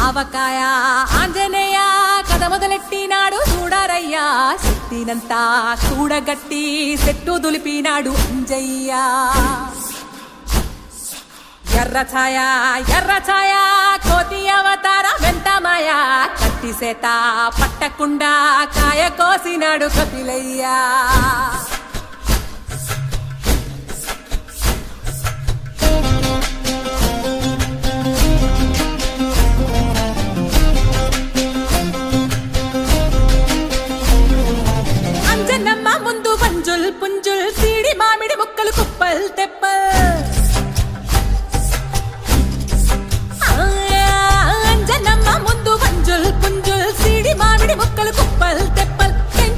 ఆవకాయ ఆంజనేయ కథ మొదలెట్టినాడు చూడరయ్యా శక్తినంతా కూడగట్టి చెట్టు దులిపినాడు అంజయ్య ఎర్ర ఛాయ కోతి అవతార వెంటమాయ కత్తి సేత పట్టకుండా కాయ కోసినాడు కపిలయ్యా అంజనమ్మ ముందు పంజుల్ పుంజుల్ సీడి మామిడి ముక్కలు కుప్పల్ తెప్పల్ అంజనమ్మ ముందు పంజుల్ పుంజుల్ సీడి మామిడి ముక్కలు కుప్పల్